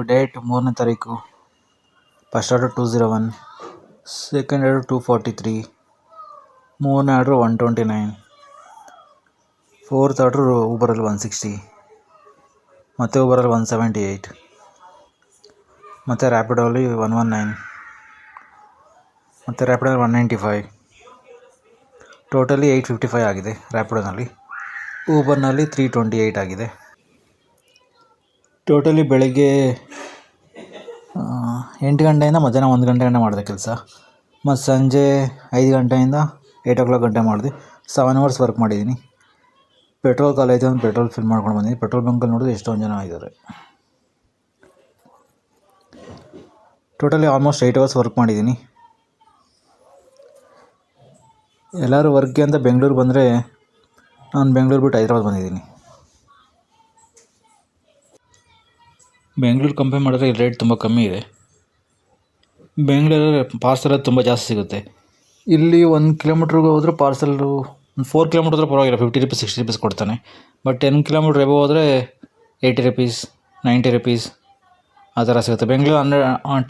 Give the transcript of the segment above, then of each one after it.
Date 3ನೇ ತಾರೀಕು. First order 201, second order 243, ಮೂರನೇ ಆರ್ಡ್ರು 129, ಫೋರ್ತ್ ಆರ್ಡ್ರು ಊಬರಲ್ಲಿ 160, ಮತ್ತು ಊಬರಲ್ಲಿ 178, ಮತ್ತು ರ್ಯಾಪಿಡೋಲಿ 119, ಮತ್ತು ರ್ಯಾಪಿಡೋಲಿ 195. ಟೋಟಲಿ 855 ಆಗಿದೆ ರ್ಯಾಪಿಡೋನಲ್ಲಿ. ಊಬರ್ನಲ್ಲಿ 328 ಆಗಿದೆ. ಟೋಟಲಿ ಬೆಳಗ್ಗೆ 8 ಗಂಟೆಯಿಂದ ಮಧ್ಯಾಹ್ನ 1 ಗಂಟೆ ಮಾಡಿದೆ ಕೆಲಸ. ಮತ್ತು ಸಂಜೆ 5 ಗಂಟೆಯಿಂದ 8 o'clock ಗಂಟೆ ಮಾಡಿದೆ. 7 hours ವರ್ಕ್ ಮಾಡಿದ್ದೀನಿ. ಪೆಟ್ರೋಲ್ ಖಾಲಿ ಆಯಿತು ಅಂತ ಪೆಟ್ರೋಲ್ ಫಿಲ್ ಮಾಡ್ಕೊಂಡು ಬಂದಿದ್ದೀನಿ. ಪೆಟ್ರೋಲ್ ಬಂಕಲ್ಲಿ ನೋಡಿದ್ರೆ ಎಷ್ಟೊಂದು ಜನ ಇದ್ದಾರೆ. ಟೋಟಲಿ ಆಲ್ಮೋಸ್ಟ್ 8 hours ವರ್ಕ್ ಮಾಡಿದ್ದೀನಿ. ಎಲ್ಲರೂ ವರ್ಕ್ಗೆ ಅಂತ ಬೆಂಗಳೂರು ಬಂದರೆ ನಾನು ಬೆಂಗಳೂರು ಬಿಟ್ಟು ಹೈದ್ರಾಬಾದ್ ಬಂದಿದ್ದೀನಿ. ಬೆಂಗಳೂರು ಕಂಪೇರ್ ಮಾಡಿದ್ರೆ ಇಲ್ಲಿ ರೇಟ್ ತುಂಬ ಕಮ್ಮಿ ಇದೆ. ಬೆಂಗಳೂರಲ್ಲಿ ಪಾರ್ಸಲ್ ತುಂಬ ಜಾಸ್ತಿ ಸಿಗುತ್ತೆ. ಇಲ್ಲಿ 1 ಕಿಲೋಮೀಟ್ರಿಗೆ ಹೋದರೆ ಪಾರ್ಸಲ್ಲು 4 ಕಿಲೋಮೀಟ್ರ್ ಹೋದರೆ ಪರವಾಗಿಲ್ಲ, 50 rupees 60 rupees ಕೊಡ್ತಾನೆ. ಬಟ್ 10 ಕಿಲೋಮೀಟ್ರ್ ಎಬೋ ಹೋದರೆ 80 rupees 90 rupees ಆ ಥರ ಸಿಗುತ್ತೆ. ಬೆಂಗಳೂರು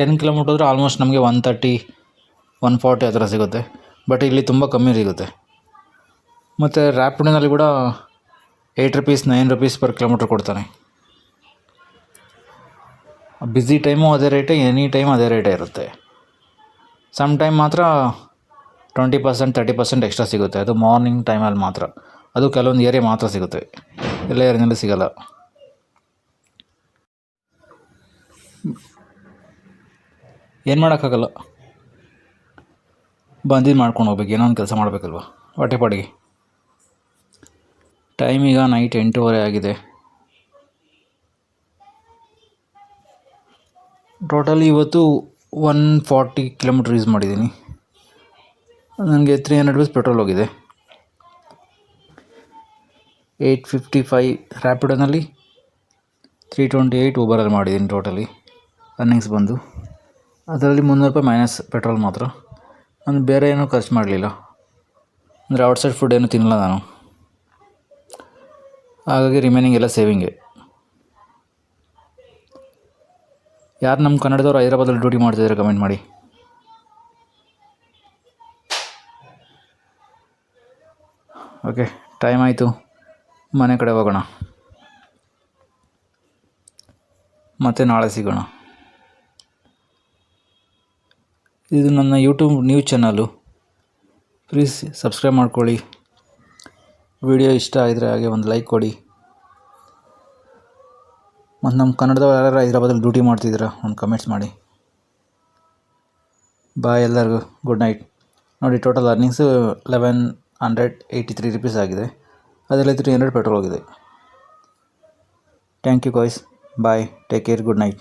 10 ಕಿಲೋಮೀಟ್ರ್ ಹೋದರೆ ಆಲ್ಮೋಸ್ಟ್ ನಮಗೆ 130 140 ಆ ಥರ ಸಿಗುತ್ತೆ. ಬಟ್ ಇಲ್ಲಿ ತುಂಬ ಕಮ್ಮಿ ಸಿಗುತ್ತೆ. ಮತ್ತು ರ್ಯಾಪಿಡೋನಲ್ಲಿ ಕೂಡ 8 rupees 9 rupees per ಕಿಲೋಮೀಟ್ರ್ ಕೊಡ್ತಾನೆ. ಬ್ಯುಸಿ ಟೈಮು ಅದೇ ರೇಟೇ, ಎನಿ ಟೈಮ್ ಅದೇ ರೇಟೇ ಇರುತ್ತೆ. ಸಮ್ ಟೈಮ್ ಮಾತ್ರ 20% 30% ಎಕ್ಸ್ಟ್ರಾ ಸಿಗುತ್ತೆ. ಅದು ಮಾರ್ನಿಂಗ್ ಟೈಮಲ್ಲಿ ಮಾತ್ರ. ಅದು ಕೆಲವೊಂದು ಏರಿಯಾ ಮಾತ್ರ ಸಿಗುತ್ತೆ, ಎಲ್ಲ ಏರಿಯಾದಲ್ಲಿ ಸಿಗೋಲ್ಲ. ಏನು ಮಾಡೋಕ್ಕಾಗಲ್ಲ, ಬಂದಿದ್ದು ಮಾಡ್ಕೊಂಡು ಹೋಗ್ಬೇಕು. ಏನೋ ಒಂದು ಕೆಲಸ ಮಾಡಬೇಕಲ್ವ ಹೊಟ್ಟೆಪಾಡಿಗೆ. ಟೈಮ್ ಈಗ ನೈಟ್ 8:30 ಆಗಿದೆ. ಟೋಟಲಿ ಇವತ್ತು 140 ಕಿಲೋಮೀಟ್ರ್ ಯೂಸ್ ಮಾಡಿದ್ದೀನಿ. ನನಗೆ 300 rupees ಪೆಟ್ರೋಲ್ ಹೋಗಿದೆ. 855 ರ್ಯಾಪಿಡೋನಲ್ಲಿ, 328 ಊಬರಲ್ಲಿ ಮಾಡಿದ್ದೀನಿ. ಟೋಟಲಿ ಅರ್ನಿಂಗ್ಸ್ ಬಂದು ಅದರಲ್ಲಿ 300 ರೂಪಾಯಿ ಮೈನಸ್ ಪೆಟ್ರೋಲ್ ಮಾತ್ರ. ನಾನು ಬೇರೆ ಏನೂ ಖರ್ಚು ಮಾಡಲಿಲ್ಲ. ಅಂದರೆ ಔಟ್ಸೈಡ್ ಫುಡ್ ಏನೂ ತಿನ್ನಲ್ಲ ನಾನು. ಹಾಗಾಗಿ ರಿಮೈನಿಂಗ್ ಎಲ್ಲ ಸೇವಿಂಗೆ. ಯಾರು ನಮ್ಮ ಕನ್ನಡದವ್ರು ಹೈದ್ರಾಬಾದಲ್ಲಿ ಡ್ಯೂಟಿ ಮಾಡ್ತಿದ್ದಾರೆ ಕಮೆಂಟ್ ಮಾಡಿ. ಓಕೆ, ಟೈಮ್ ಆಯಿತು, ಮನೆ ಕಡೆ ಹೋಗೋಣ. ಮತ್ತು ನಾಳೆ ಸಿಗೋಣ. ಇದು ನನ್ನ YouTube news channel. Please subscribe ಮಾಡ್ಕೊಳ್ಳಿ. ವಿಡಿಯೋ ಇಷ್ಟ ಆಗಿದರೆ ಹಾಗೆ ಒಂದು ಲೈಕ್ ಕೊಡಿ. ಮತ್ತು ನಮ್ಮ ಕನ್ನಡದವ್ರು ಯಾರ್ಯಾರು ಹೈದ್ರಾಬಾದಲ್ಲಿ ಡ್ಯೂಟಿ ಮಾಡ್ತಿದ್ದೀರಾ ಒಂದು ಕಮೆಂಟ್ಸ್ ಮಾಡಿ. ಬಾಯ್ ಎಲ್ಲರಿಗೂ, ಗುಡ್ ನೈಟ್. ನೋಡಿ, ಟೋಟಲ್ ಅರ್ನಿಂಗ್ಸು 1183 rupees ಆಗಿದೆ. ಅದರಲ್ಲಿ 300 ಪೆಟ್ರೋಲ್ ಹೋಗಿದೆ. Thank you guys, bye, take care, good night.